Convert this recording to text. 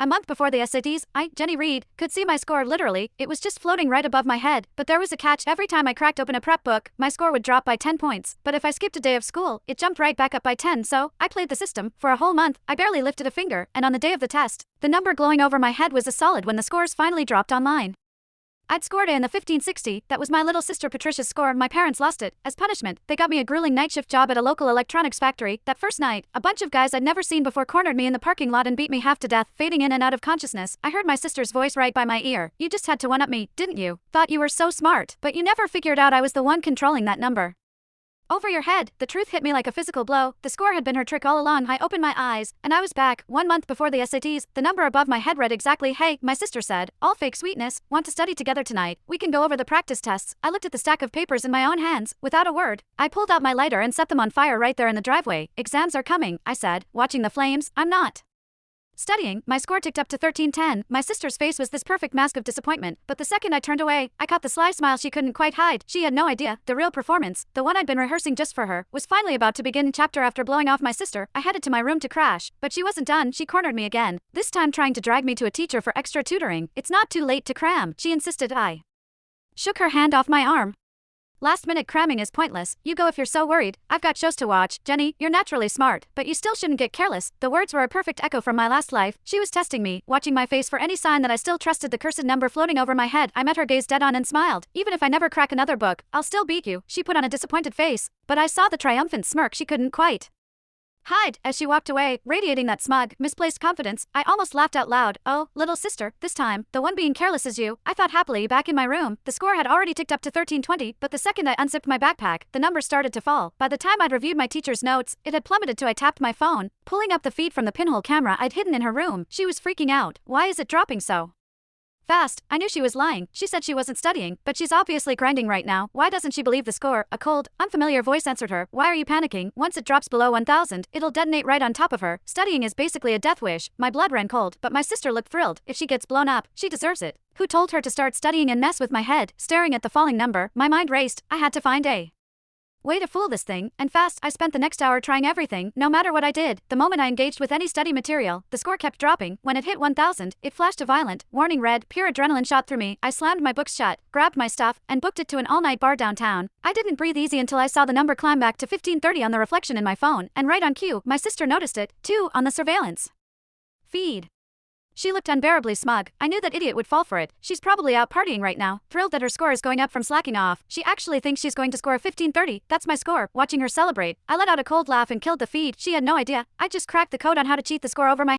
A month before the SATs, I, Jenny Reed, could see my score literally. It was just floating right above my head. But there was a catch. Every time I cracked open a prep book, my score would drop by 10 points. But if I skipped a day of school, it jumped right back up by 10. So, I played the system. For a whole month, I barely lifted a finger. And on the day of the test, the number glowing over my head was a solid when the scores finally dropped online. I'd scored A in the 1560, that was my little sister Patricia's score. My parents lost it. As punishment, they got me a grueling night shift job at a local electronics factory. That first night, a bunch of guys I'd never seen before cornered me in the parking lot and beat me half to death, fading in and out of consciousness. I heard my sister's voice right by my ear. "You just had to one-up me, didn't you? Thought you were so smart, but you never figured out I was the one controlling that number." Over your head, the truth hit me like a physical blow. The score had been her trick all along. I opened my eyes, and I was back. 1 month before the SATs, the number above my head read exactly, "Hey," my sister said, "all fake sweetness, want to study together tonight? We can go over the practice tests." I looked at the stack of papers in my own hands. Without a word, I pulled out my lighter and set them on fire right there in the driveway. "Exams are coming," I said, watching the flames. "I'm not studying." My score ticked up to 1310. My sister's face was this perfect mask of disappointment, but the second I turned away, I caught the sly smile she couldn't quite hide. She had no idea. The real performance, the one I'd been rehearsing just for her, was finally about to begin. Chapter after blowing off my sister, I headed to my room to crash, but she wasn't done. She cornered me again, this time trying to drag me to a teacher for extra tutoring. "It's not too late to cram," she insisted. I shook her hand off my arm. "Last-minute cramming is pointless. You go if you're so worried. I've got shows to watch. Jenny, you're naturally smart, but you still shouldn't get careless." The words were a perfect echo from my last life. She was testing me, watching my face for any sign that I still trusted the cursed number floating over my head. I met her gaze dead on and smiled. "Even if I never crack another book, I'll still beat you." She put on a disappointed face, but I saw the triumphant smirk she couldn't quite hide as she walked away, radiating that smug, misplaced confidence. I almost laughed out loud. "Oh, little sister, this time, the one being careless is you," I thought happily. Back in my room, the score had already ticked up to 1320, but the second I unzipped my backpack, the number started to fall. By the time I'd reviewed my teacher's notes, it had plummeted to I tapped my phone, pulling up the feed from the pinhole camera I'd hidden in her room. She was freaking out. "Why is it dropping so fast?" I knew she was lying. She said she wasn't studying, but she's obviously grinding right now. Why doesn't she believe the score? A cold, unfamiliar voice answered her. "Why are you panicking? Once it drops below 1000, it'll detonate right on top of her. Studying is basically a death wish." My blood ran cold, but my sister looked thrilled. "If she gets blown up, she deserves it. Who told her to start studying?" and mess with my head, staring at the falling number. My mind raced. I had to find a way to fool this thing, and fast. I spent the next hour trying everything. No matter what I did, the moment I engaged with any study material, the score kept dropping. When it hit 1000, it flashed a violent warning red. Pure adrenaline shot through me. I slammed my books shut, grabbed my stuff, and booked it to an all-night bar downtown. I didn't breathe easy until I saw the number climb back to 1530 on the reflection in my phone, and right on cue, my sister noticed it, too, on the surveillance feed. She looked unbearably smug. I knew that idiot would fall for it. She's probably out partying right now, thrilled that her score is going up from slacking off. She actually thinks she's going to score 1530. That's my score. Watching her celebrate, I let out a cold laugh and killed the feed. She had no idea. I just cracked the code on how to cheat the score over my